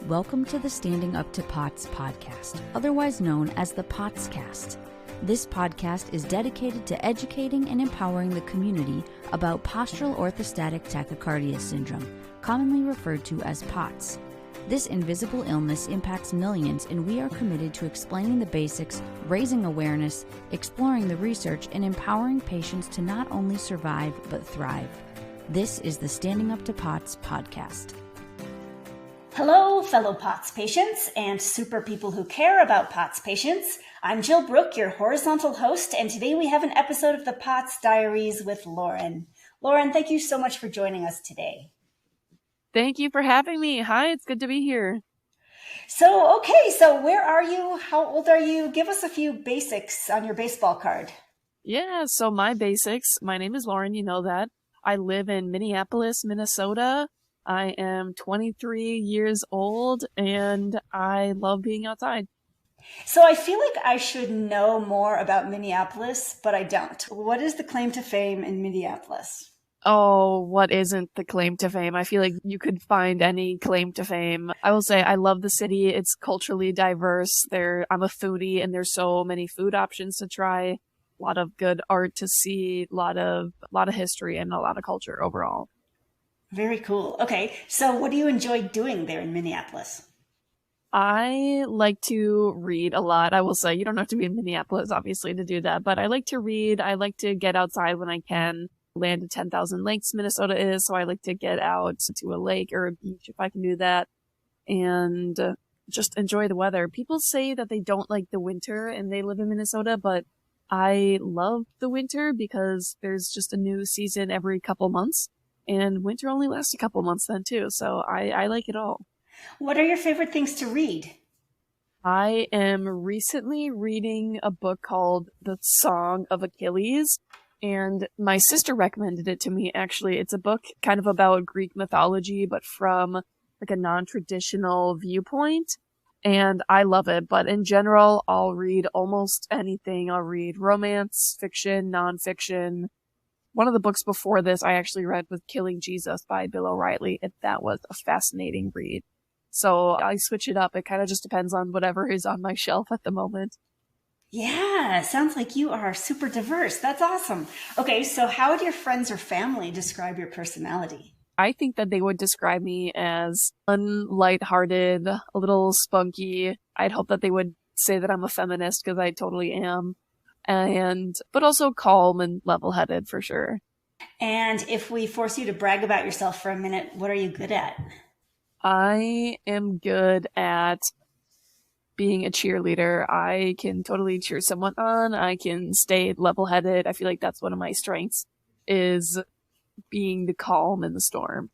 Welcome to the Standing Up to POTS podcast, otherwise known as the POTScast. This podcast is dedicated to educating and empowering the community about postural orthostatic tachycardia syndrome, commonly referred to as POTS. This invisible illness impacts millions, and we are committed to explaining the basics, raising awareness, exploring the research, and empowering patients to not only survive but thrive. This is the Standing Up to POTS podcast. Hello, fellow POTS patients and super people who care about POTS patients. I'm Jill Brooke, your horizontal host, and today we have an episode of the POTS Diaries with Lauren. Lauren, thank you so much for joining us today. Thank you for having me. Hi, it's good to be here. So where are you? How old are you? Give us a few basics on your baseball card. Yeah, so my basics. My name is Lauren, you know that. I live in Minneapolis, Minnesota. I am 23 years old, and I love being outside. So I feel like I should know more about Minneapolis, but I don't. What is the claim to fame in Minneapolis? Oh, what isn't the claim to fame? I feel like you could find any claim to fame. I will say I love the city. It's culturally diverse. I'm a foodie, and there's so many food options to try. A lot of good art to see, a lot of history, and a lot of culture overall. Very cool. Okay, so what do you enjoy doing there in Minneapolis? I like to read a lot. I will say you don't have to be in Minneapolis, obviously, to do that, but I like to read. I like to get outside when I can. Land of 10,000 lakes, Minnesota is, so I like to get out to a lake or a beach if I can do that and just enjoy the weather. People say that they don't like the winter and they live in Minnesota, but I love the winter because there's just a new season every couple months. And winter only lasts a couple months then too, so I like it all. What are your favorite things to read? I am recently reading a book called The Song of Achilles, and my sister recommended it to me, actually. It's a book kind of about Greek mythology, but from like a non-traditional viewpoint, and I love it. But in general, I'll read almost anything. I'll read romance, fiction, nonfiction. One of the books before this I actually read was Killing Jesus by Bill O'Reilly, and that was a fascinating read. So I switch it up. It kind of just depends on whatever is on my shelf at the moment. Yeah, sounds like you are super diverse. That's awesome. Okay, so how would your friends or family describe your personality? I think that they would describe me as fun, lighthearted, a little spunky. I'd hope that they would say that I'm a feminist, because I totally am. But also calm and level-headed for sure. And if we force you to brag about yourself for a minute, what are you good at? I am good at being a cheerleader. I can totally cheer someone on. I can stay level-headed. I feel like that's one of my strengths, is being the calm in the storm.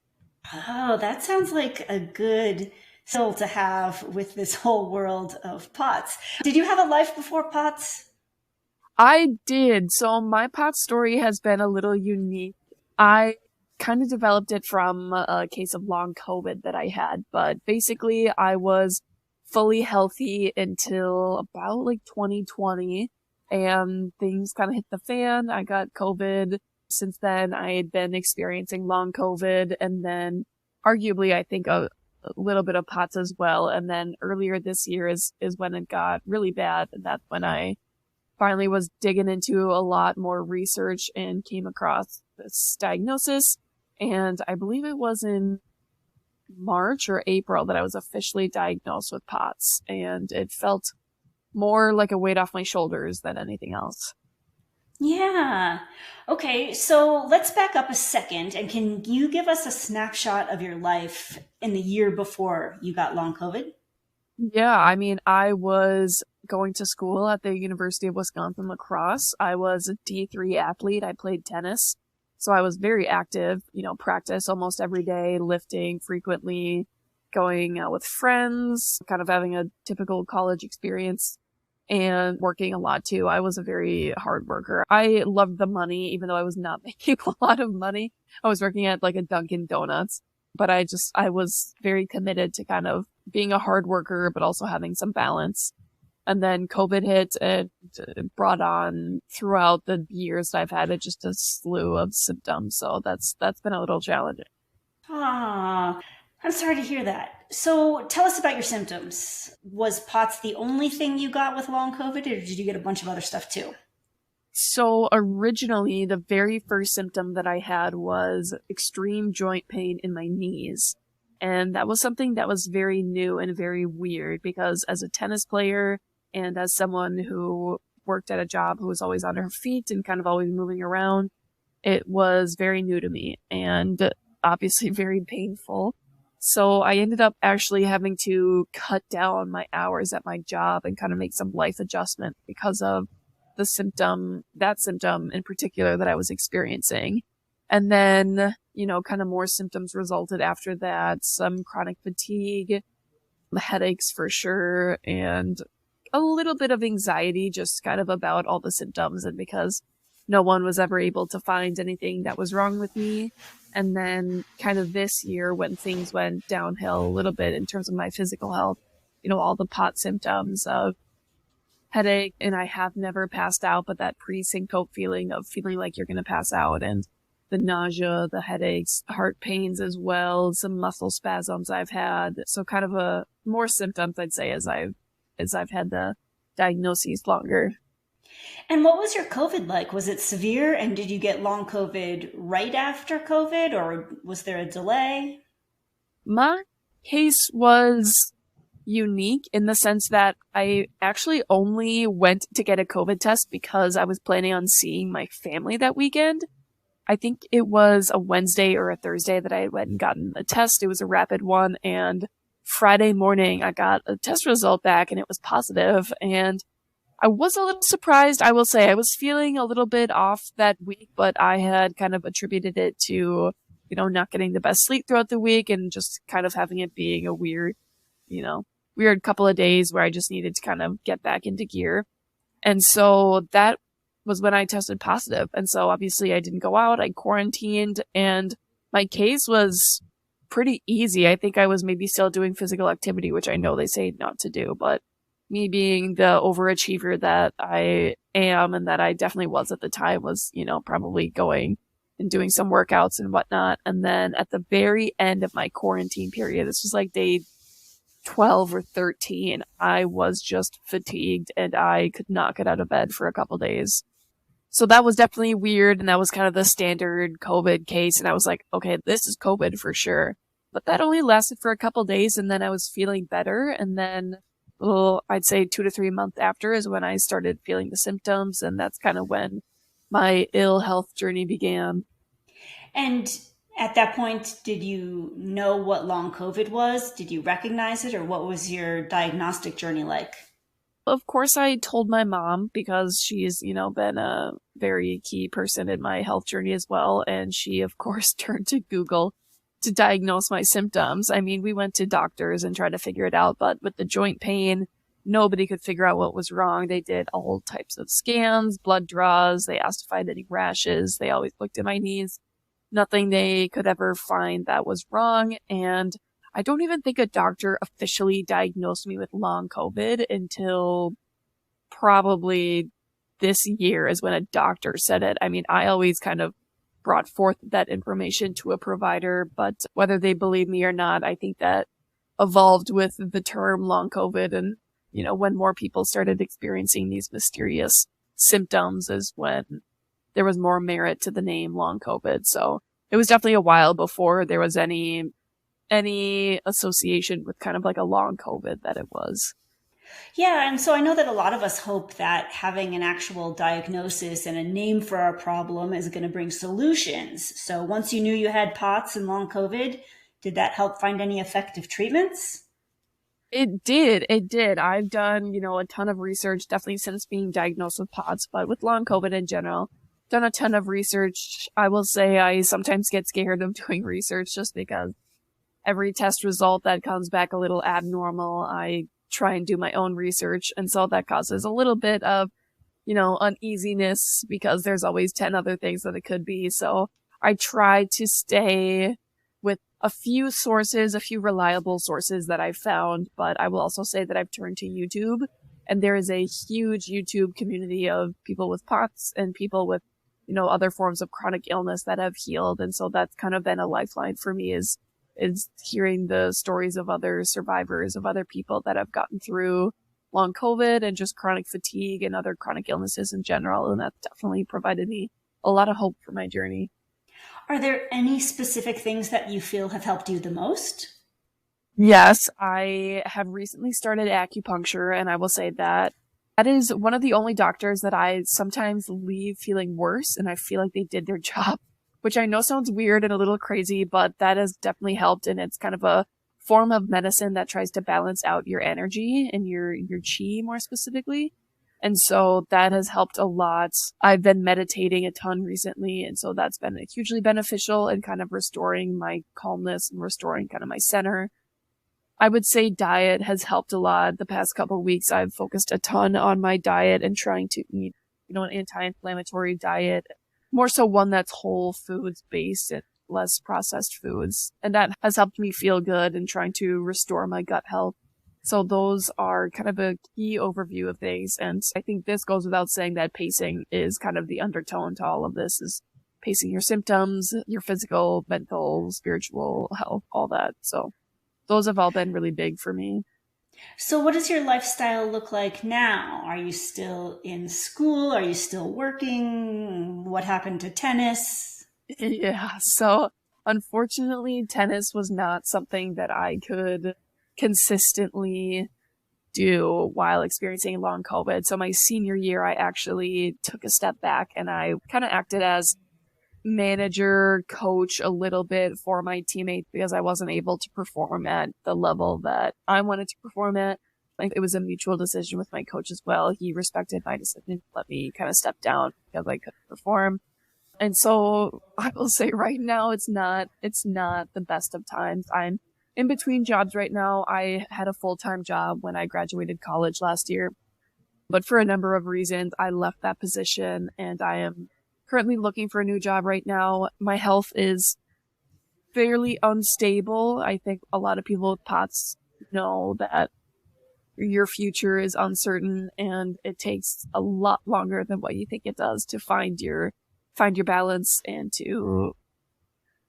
Oh, that sounds like a good skill to have with this whole world of POTS. Did you have a life before POTS? I did. So my POTS story has been a little unique. I kind of developed it from a case of long COVID that I had, but basically I was fully healthy until about like 2020, and things kind of hit the fan. I got COVID. Since then, I had been experiencing long COVID, and then arguably I think a little bit of POTS as well. And then earlier this year is when it got really bad, and that's when I finally was digging into a lot more research and came across this diagnosis. And I believe it was in March or April that I was officially diagnosed with POTS, and it felt more like a weight off my shoulders than anything else. Yeah. Okay, so let's back up a second, and can you give us a snapshot of your life in the year before you got long COVID? Yeah, I mean, I was going to school at the University of Wisconsin La Crosse. I was a D3 athlete. I played tennis. So I was very active, practice almost every day, lifting frequently, going out with friends, kind of having a typical college experience, and working a lot too. I was a very hard worker. I loved the money, even though I was not making a lot of money. I was working at like a Dunkin' Donuts, but I was very committed to kind of being a hard worker, but also having some balance. And then COVID hit and brought on throughout the years that I've had it just a slew of symptoms. So that's been a little challenging. Ah, I'm sorry to hear that. So tell us about your symptoms. Was POTS the only thing you got with long COVID, or did you get a bunch of other stuff too? So originally, the very first symptom that I had was extreme joint pain in my knees. And that was something that was very new and very weird because as a tennis player and as someone who worked at a job who was always on her feet and kind of always moving around, it was very new to me and obviously very painful. So I ended up actually having to cut down my hours at my job and kind of make some life adjustment because of that symptom in particular that I was experiencing. And then, kind of more symptoms resulted after that, some chronic fatigue, headaches for sure, and a little bit of anxiety just kind of about all the symptoms and because no one was ever able to find anything that was wrong with me. And then kind of this year when things went downhill a little bit in terms of my physical health, all the POT symptoms of headache, and I have never passed out, but that pre-syncope feeling of feeling like you're going to pass out, and the nausea, the headaches, heart pains as well, some muscle spasms I've had. So kind of more symptoms, I'd say, as I've had the diagnoses longer. And what was your COVID like? Was it severe? And did you get long COVID right after COVID, or was there a delay? My case was unique in the sense that I actually only went to get a COVID test because I was planning on seeing my family that weekend. I think it was a Wednesday or a Thursday that I went and gotten a test. It was a rapid one, and Friday morning I got a test result back and it was positive, and I was a little surprised, I will say. I was feeling a little bit off that week, but I had kind of attributed it to, not getting the best sleep throughout the week and just kind of having it being a weird couple of days where I just needed to kind of get back into gear. And so that was when I tested positive. And so obviously I didn't go out, I quarantined, and my case was pretty easy. I think I was maybe still doing physical activity, which I know they say not to do, but me being the overachiever that I am and that I definitely was at the time was, probably going and doing some workouts and whatnot. And then at the very end of my quarantine period, this was like day 12 or 13, I was just fatigued and I could not get out of bed for a couple days. So that was definitely weird, and that was kind of the standard COVID case, and I was like, okay, this is COVID for sure. But that only lasted for a couple days, and then I was feeling better, and then I'd say 2 to 3 months after is when I started feeling the symptoms, and that's kind of when my ill health journey began. And at that point, did you know what long COVID was? Did you recognize it, or what was your diagnostic journey like? Of course, I told my mom because she's, been a very key person in my health journey as well. And she, of course, turned to Google to diagnose my symptoms. I mean, we went to doctors and tried to figure it out, but with the joint pain, nobody could figure out what was wrong. They did all types of scans, blood draws. They asked if I had any rashes. They always looked at my knees. Nothing they could ever find that was wrong. And I don't even think a doctor officially diagnosed me with long COVID until probably this year is when a doctor said it. I mean, I always kind of brought forth that information to a provider, but whether they believe me or not, I think that evolved with the term long COVID. And, when more people started experiencing these mysterious symptoms is when there was more merit to the name long COVID. So it was definitely a while before there was any association with kind of like a long COVID that it was. Yeah, and so I know that a lot of us hope that having an actual diagnosis and a name for our problem is going to bring solutions. So once you knew you had POTS and long COVID, did that help find any effective treatments? It did. I've done, a ton of research, definitely since being diagnosed with POTS, but with long COVID in general, done a ton of research. I will say I sometimes get scared of doing research just because every test result that comes back a little abnormal, I try and do my own research. And so that causes a little bit of, uneasiness because there's always 10 other things that it could be. So I try to stay with a few reliable sources that I've found. But I will also say that I've turned to YouTube, and there is a huge YouTube community of people with POTS and people with, other forms of chronic illness that have healed. And so that's kind of been a lifeline for me, is is hearing the stories of other survivors, of other people that have gotten through long COVID and just chronic fatigue and other chronic illnesses in general. And that's definitely provided me a lot of hope for my journey. Are there any specific things that you feel have helped you the most? Yes, I have recently started acupuncture, and I will say that is one of the only doctors that I sometimes leave feeling worse, and I feel like they did their job, which I know sounds weird and a little crazy, but that has definitely helped, and it's kind of a form of medicine that tries to balance out your energy and your chi more specifically. And so that has helped a lot. I've been meditating a ton recently, and so that's been hugely beneficial in kind of restoring my calmness and restoring kind of my center. I would say diet has helped a lot. The past couple of weeks, I've focused a ton on my diet and trying to eat, an anti-inflammatory diet, more so one that's whole foods based and less processed foods. And that has helped me feel good and trying to restore my gut health. So those are kind of a key overview of things. And I think this goes without saying that pacing is kind of the undertone to all of this, is pacing your symptoms, your physical, mental, spiritual health, all that. So those have all been really big for me. So what does your lifestyle look like now? Are you still in school? Are you still working? What happened to tennis? Yeah, so unfortunately, tennis was not something that I could consistently do while experiencing long COVID. So my senior year, I actually took a step back and I kind of acted as manager, coach a little bit for my teammates because I wasn't able to perform at the level that I wanted to perform at. Like, it was a mutual decision with my coach as well. He respected my decision to let me kind of step down because I couldn't perform. And so I will say right now, it's not the best of times. I'm in between jobs right now. I had a full-time job when I graduated college last year, but for a number of reasons, I left that position and I am currently looking for a new job right now. My health is fairly unstable. I think a lot of people with POTS know that your future is uncertain and it takes a lot longer than what you think it does to find your balance and to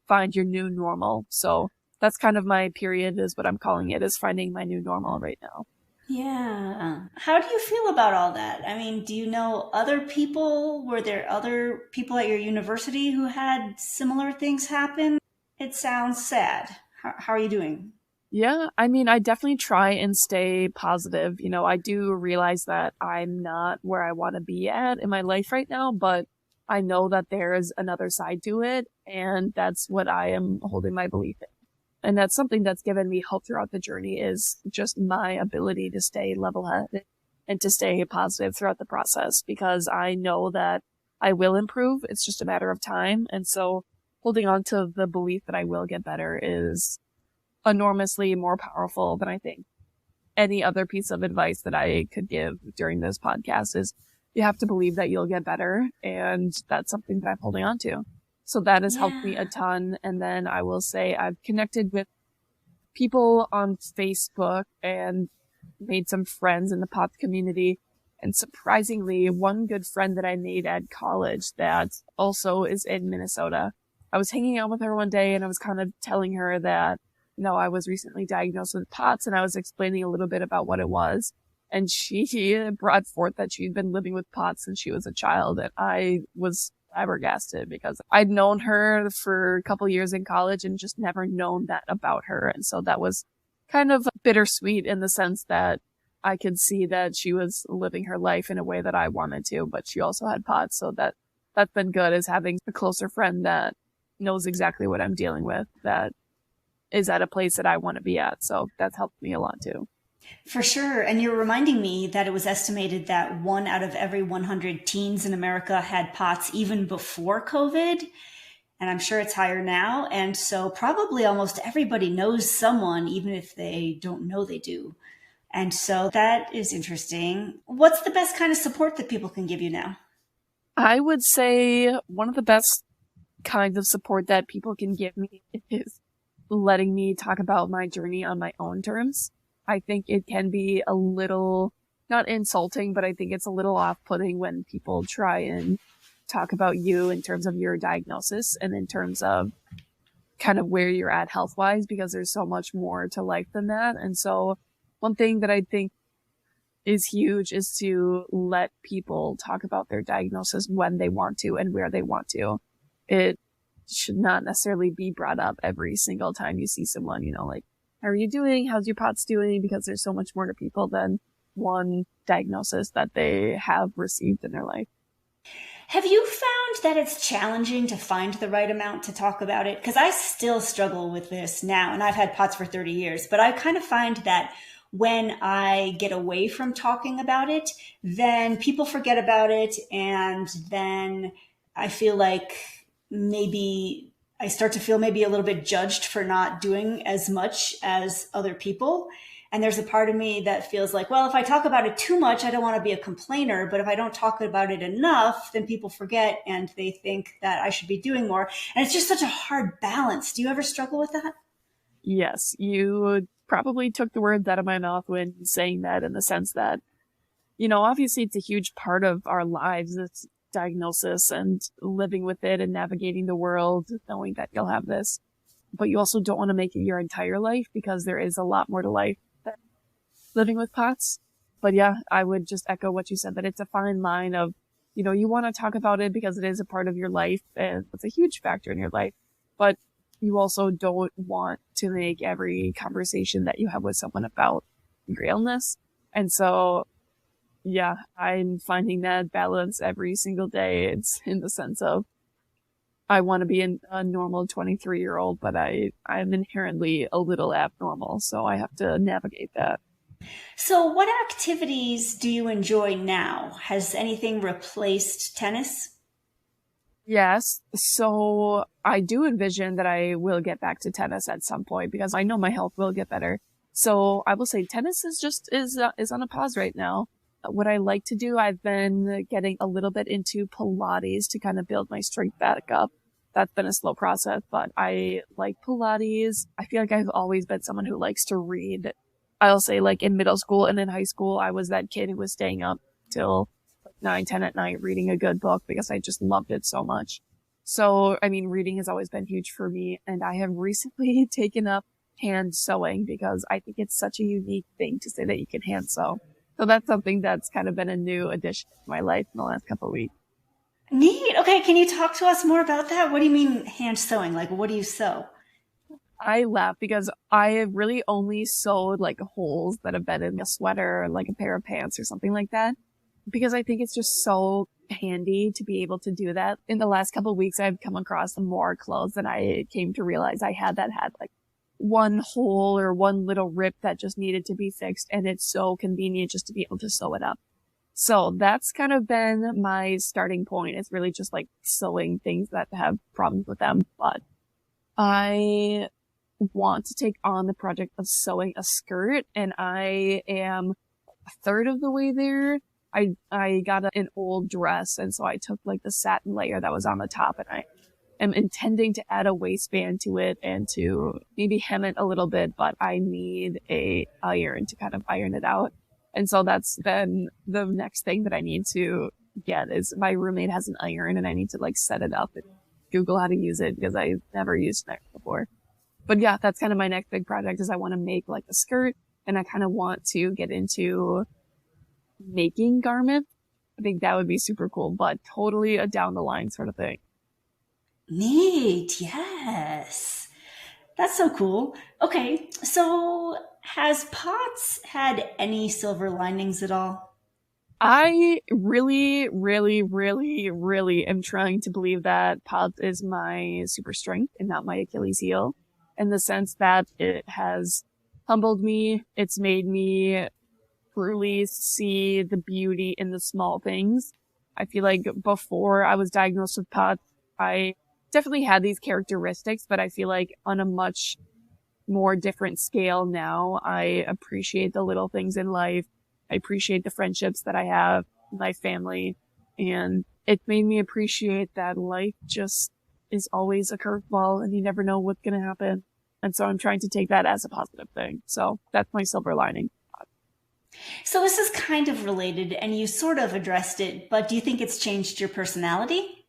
find your new normal. So that's kind of my period, is what I'm calling it, is finding my new normal right now. Yeah. How do you feel about all that? I mean, do you know other people? Were there other people at your university who had similar things happen? It sounds sad. How are you doing? Yeah, I mean, I definitely try and stay positive. I do realize that I'm not where I want to be at in my life right now, but I know that there is another side to it, and that's what I am holding my belief in. And that's something that's given me hope throughout the journey, is just my ability to stay level-headed and to stay positive throughout the process, because I know that I will improve. It's just a matter of time. And so holding on to the belief that I will get better is enormously more powerful than I think any other piece of advice that I could give during this podcast. Is you have to believe that you'll get better. And that's something that I'm holding on to. So that has helped me a ton. And then I will say I've connected with people on Facebook and made some friends in the POTS community. And surprisingly, one good friend that I made at college that also is in Minnesota, I was hanging out with her one day and I was kind of telling her that, I was recently diagnosed with POTS, and I was explaining a little bit about what it was. And she brought forth that she'd been living with POTS since she was a child. And I was flabbergasted because I'd known her for a couple years in college and just never known that about her. And so that was kind of bittersweet in the sense that I could see that she was living her life in a way that I wanted to, but she also had POTS. So that's been good, is having a closer friend that knows exactly what I'm dealing with, that is at a place that I want to be at. So that's helped me a lot too. For sure. And you're reminding me that it was estimated that 1 out of every 100 teens in America had POTS even before COVID. And I'm sure it's higher now. And so probably almost everybody knows someone, even if they don't know they do. And so that is interesting. What's the best kind of support that people can give you now? I would say one of the best kinds of support that people can give me is letting me talk about my journey on my own terms. I think it can be a little, not insulting, but I think it's a little off-putting when people try and talk about you in terms of your diagnosis and in terms of kind of where you're at health-wise, because there's so much more to life than that. And so one thing that I think is huge is to let people talk about their diagnosis when they want to and where they want to. It should not necessarily be brought up every single time you see someone, like, how are you doing? How's your POTS doing? Because there's so much more to people than one diagnosis that they have received in their life. Have you found that it's challenging to find the right amount to talk about it? Because I still struggle with this now, and I've had POTS for 30 years, but I kind of find that when I get away from talking about it, then people forget about it. And then I feel like maybe I start to feel maybe a little bit judged for not doing as much as other people. And there's a part of me that feels like, well, if I talk about it too much, I don't want to be a complainer. But if I don't talk about it enough, then people forget and they think that I should be doing more. And it's just such a hard balance. Do you ever struggle with that? Yes, you probably took the words out of my mouth when saying that, in the sense that, obviously it's a huge part of our lives, this diagnosis, and living with it and navigating the world, knowing that you'll have this. But you also don't want to make it your entire life, because there is a lot more to life than living with POTS. But yeah, I would just echo what you said, that it's a fine line of, you want to talk about it because it is a part of your life and it's a huge factor in your life. But you also don't want to make every conversation that you have with someone about your illness. And so, yeah, I'm finding that balance every single day. It's in the sense of, I want to be a normal 23-year-old, but I'm inherently a little abnormal. So I have to navigate that. So what activities do you enjoy now? Has anything replaced tennis? Yes. So I do envision that I will get back to tennis at some point, because I know my health will get better. So I will say tennis is on a pause right now. What I like to do, I've been getting a little bit into Pilates to kind of build my strength back up. That's been a slow process, but I like Pilates. I feel like I've always been someone who likes to read. I'll say, like, in middle school and in high school, I was that kid who was staying up till 9, 10 at night reading a good book because I just loved it so much. So, reading has always been huge for me. And I have recently taken up hand sewing because I think it's such a unique thing to say that you can hand sew. So that's something that's kind of been a new addition to my life in the last couple of weeks. Neat. Okay. Can you talk to us more about that? What do you mean hand sewing? Like, what do you sew? I laugh because I have really only sewed like holes that have been in a sweater or like a pair of pants or something like that, because I think it's just so handy to be able to do that. In the last couple of weeks, I've come across more clothes than I came to realize I had that had like one hole or one little rip that just needed to be fixed. And it's so convenient just to be able to sew it up. So that's kind of been my starting point. It's really just like sewing things that have problems with them. But I want to take on the project of sewing a skirt, and I am a third of the way there. I got an old dress, and so I took like the satin layer that was on the top, and I am intending to add a waistband to it and to maybe hem it a little bit, but I need a iron to kind of iron it out. And so that's been the next thing that I need to get. Is my roommate has an iron, and I need to like set it up and Google how to use it because I've never used it before. But yeah, that's kind of my next big project, is I want to make like a skirt, and I kind of want to get into making garments. I think that would be super cool, but totally a down the line sort of thing. Neat. Yes. That's so cool. Okay. So has POTS had any silver linings at all? I really, really, really, really am trying to believe that POTS is my super strength and not my Achilles heel, in the sense that it has humbled me. It's made me truly see the beauty in the small things. I feel like before I was diagnosed with POTS, I definitely had these characteristics, but I feel like on a much more different scale now, I appreciate the little things in life. I appreciate the friendships that I have, my family, and it made me appreciate that life just is always a curveball and you never know what's going to happen. And so I'm trying to take that as a positive thing. So that's my silver lining. So this is kind of related, and you sort of addressed it, but do you think it's changed your personality?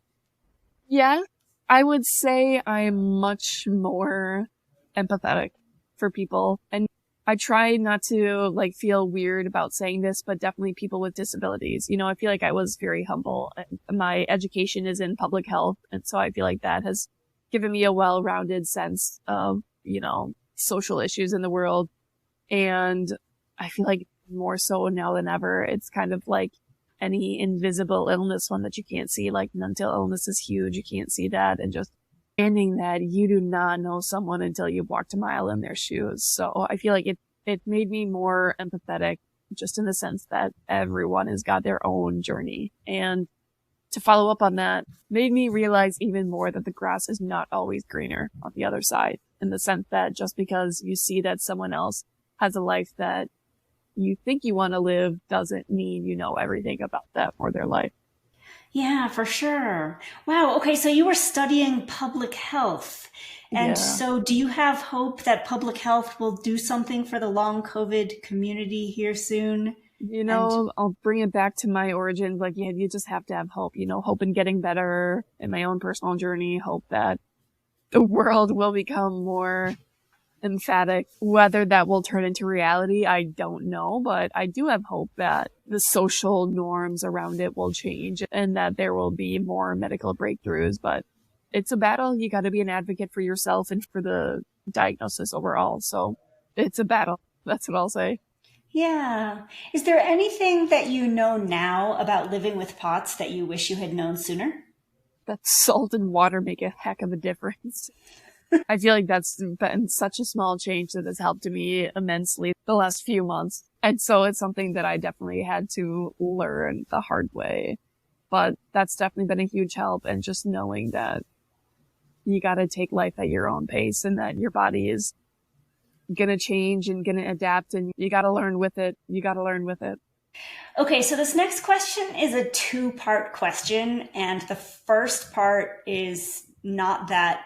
Yeah, I would say I'm much more empathetic for people. And I try not to feel weird about saying this, but definitely people with disabilities. I feel like I was very humble. My education is in public health. And so I feel like that has given me a well-rounded sense of, social issues in the world. And I feel like more so now than ever, it's kind of like any invisible illness, one that you can't see, like mental illness is huge. You can't see that. And just understanding that you do not know someone until you've walked a mile in their shoes. So I feel like it made me more empathetic, just in the sense that everyone has got their own journey. And to follow up on that, made me realize even more that the grass is not always greener on the other side, in the sense that just because you see that someone else has a life that you think you want to live doesn't mean you know everything about them or their life. Yeah, for sure. Wow. Okay. So you were studying public health. And so do you have hope that public health will do something for the long COVID community here soon? I'll bring it back to my origins. You just have to have hope, hope in getting better in my own personal journey, hope that the world will become more emphatic. Whether that will turn into reality, I don't know, but I do have hope that the social norms around it will change and that there will be more medical breakthroughs. But it's a battle. You got to be an advocate for yourself and for the diagnosis overall. So it's a battle. That's what I'll say. Yeah. Is there anything that you know now about living with POTS that you wish you had known sooner? That salt and water make a heck of a difference. I feel like that's been such a small change that has helped me immensely the last few months. And so it's something that I definitely had to learn the hard way. But that's definitely been a huge help. And just knowing that you got to take life at your own pace and that your body is going to change and going to adapt, and you got to learn with it. Okay, so this next question is a two-part question. And the first part is not that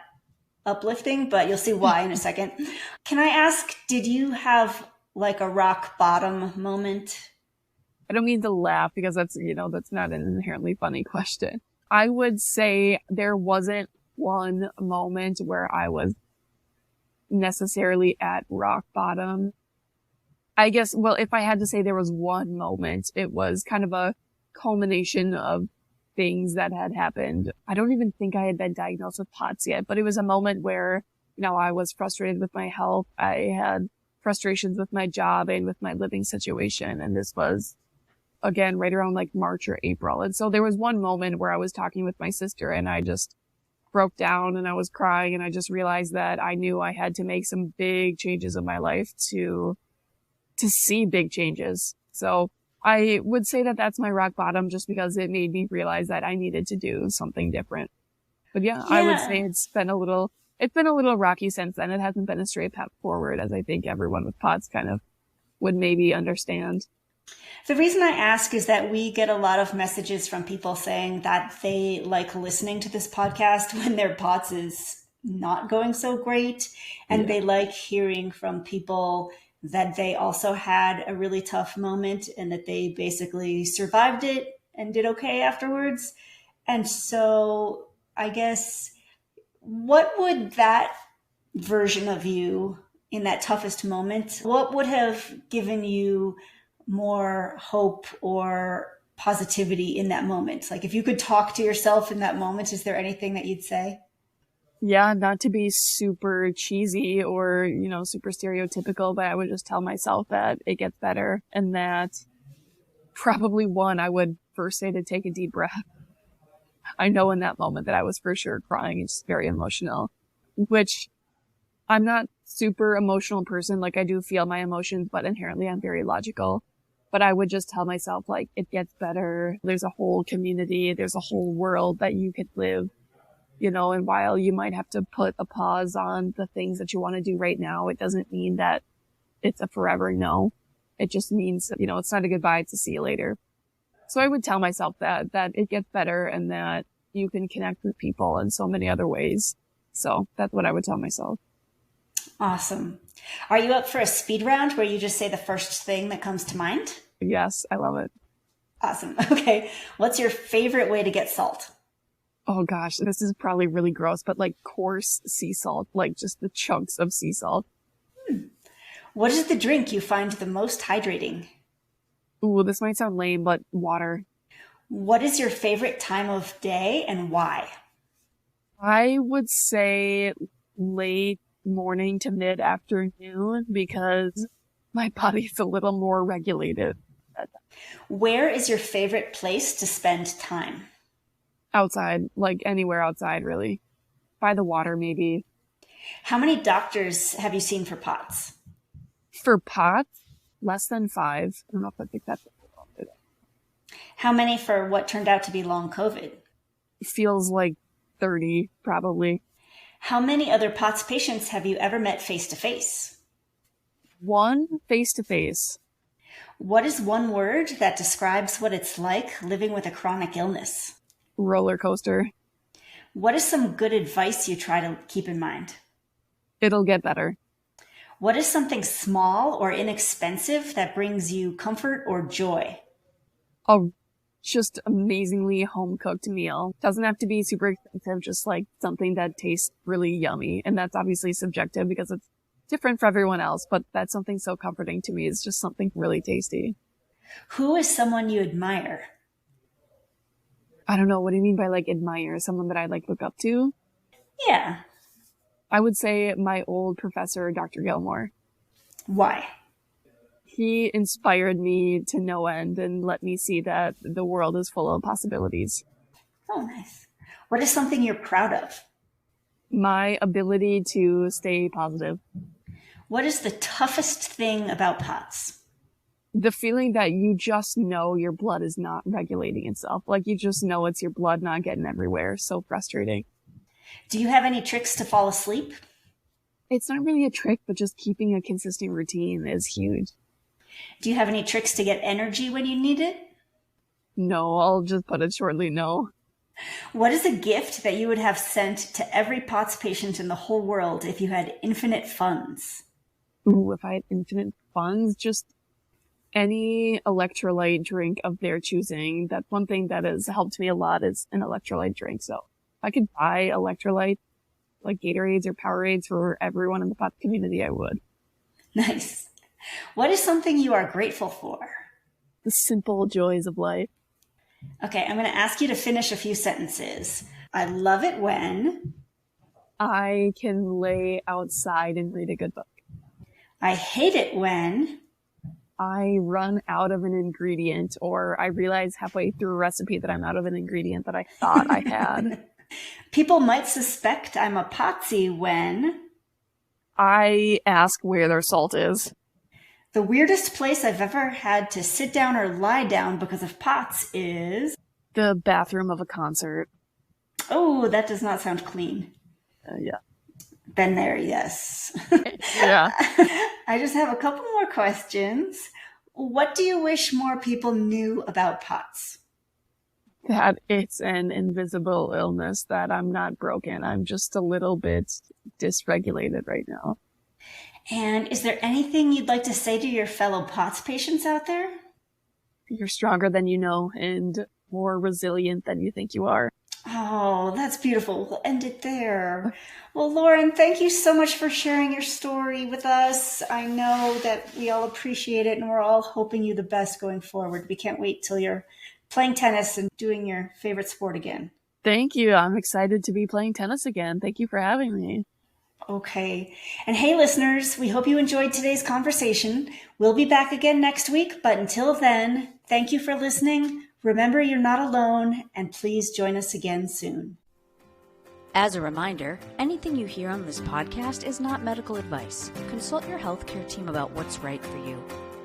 uplifting, but you'll see why in a second. Can I ask, did you have a rock bottom moment? I don't mean to laugh because that's not an inherently funny question. I would say there wasn't one moment where I was necessarily at rock bottom. I guess, well, if I had to say there was one moment, it was kind of a culmination of things that had happened. I don't even think I had been diagnosed with POTS yet, but it was a moment where, I was frustrated with my health. I had frustrations with my job and with my living situation. And this was, again, right around March or April. And so there was one moment where I was talking with my sister and I just broke down and I was crying, and I just realized that I knew I had to make some big changes in my life to see big changes. So I would say that that's my rock bottom, just because it made me realize that I needed to do something different. But yeah, I would say it's been a little rocky since then. It hasn't been a straight path forward, as I think everyone with POTS kind of would maybe understand. The reason I ask is that we get a lot of messages from people saying that they like listening to this podcast when their POTS is not going so great. And they like hearing from people that they also had a really tough moment and that they basically survived it and did okay afterwards. And so I guess, what would that version of you in that toughest moment, what would have given you more hope or positivity in that moment? If you could talk to yourself in that moment, is there anything that you'd say? Yeah, not to be super cheesy or, super stereotypical, but I would just tell myself that it gets better, and that probably I would first say to take a deep breath. I know in that moment that I was for sure crying and just very emotional, which I'm not super emotional person. I do feel my emotions, but inherently I'm very logical. But I would just tell myself, it gets better. There's a whole community. There's a whole world that you could live, and while you might have to put a pause on the things that you want to do right now, it doesn't mean that it's a forever no. It just means, it's not a goodbye, it's a see you later. So I would tell myself that it gets better and that you can connect with people in so many other ways. So that's what I would tell myself. Awesome. Are you up for a speed round where you just say the first thing that comes to mind? Yes, I love it. Awesome. Okay. What's your favorite way to get salt? Oh gosh, this is probably really gross, but like coarse sea salt, like just the chunks of sea salt. What is the drink you find the most hydrating? Ooh, this might sound lame, but water. What is your favorite time of day and why? I would say late morning to mid-afternoon because my body's a little more regulated. Where is your favorite place to spend time? Outside, like anywhere outside, really. By the water, maybe. How many doctors have you seen for POTS? For POTS, less than 5. I don't know if I think that's How many for what turned out to be long COVID? feels like 30, probably. How many other POTS patients have you ever met face-to-face? 1 face-to-face. What is one word that describes what it's like living with a chronic illness? Roller coaster. What is some good advice you try to keep in mind? It'll get better. What is something small or inexpensive that brings you comfort or joy? A just amazingly home-cooked meal. Doesn't have to be super expensive, just like something that tastes really yummy. And that's obviously subjective because it's different for everyone else, but that's something so comforting to me. It's just something really tasty. Who is someone you admire? I don't know. What do you mean by like admire? Someone that I like look up to? Yeah. I would say my old professor, Dr. Gilmore. Why? He inspired me to no end and let me see that the world is full of possibilities. Oh, nice. What is something you're proud of? My ability to stay positive. What is the toughest thing about POTS? The feeling that you just know your blood is not regulating itself. Like you just know it's your blood not getting everywhere. So frustrating. Do you have any tricks to fall asleep? It's not really a trick, but just keeping a consistent routine is huge. Do you have any tricks to get energy when you need it? No, I'll just put it shortly, no. What is a gift that you would have sent to every POTS patient in the whole world if you had infinite funds? Ooh, if I had infinite funds, just any electrolyte drink of their choosing. That's one thing that has helped me a lot is an electrolyte drink. So if I could buy electrolyte, like Gatorades or Powerades for everyone in the POTS community, I would. Nice. What is something you are grateful for? The simple joys of life. Okay, I'm going to ask you to finish a few sentences. I love it when I can lay outside and read a good book. I hate it when I run out of an ingredient or I realize halfway through a recipe that I'm out of an ingredient that I thought I had. People might suspect I'm a POTSy when I ask where their salt is. The weirdest place I've ever had to sit down or lie down because of POTS is The bathroom of a concert. Oh, that does not sound clean. Yeah. Been there, yes. Yeah. I just have a couple more questions. What do you wish more people knew about POTS? That it's an invisible illness, that I'm not broken. I'm just a little bit dysregulated right now. And is there anything you'd like to say to your fellow POTS patients out there? You're stronger than you know and more resilient than you think you are. Oh, that's beautiful. We'll end it there. Well, Lauren, thank you so much for sharing your story with us. I know that we all appreciate it and we're all hoping you the best going forward. We can't wait till you're playing tennis and doing your favorite sport again. Thank you. I'm excited to be playing tennis again. Thank you for having me. Okay. And hey, listeners, we hope you enjoyed today's conversation. We'll be back again next week. But until then, thank you for listening. Remember, you're not alone, and please join us again soon. As a reminder, anything you hear on this podcast is not medical advice. Consult your healthcare team about what's right for you.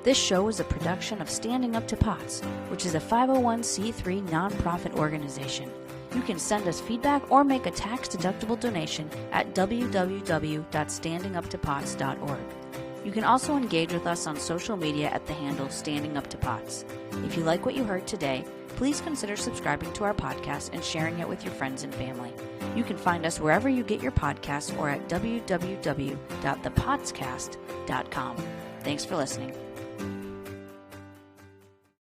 This show is a production of Standing Up to POTS, which is a 501c3 nonprofit organization. You can send us feedback or make a tax-deductible donation at www.standinguptopots.org. You can also engage with us on social media at the handle Standing Up to POTS. If you like what you heard today, please consider subscribing to our podcast and sharing it with your friends and family. You can find us wherever you get your podcasts or at www.thepotscast.com. Thanks for listening.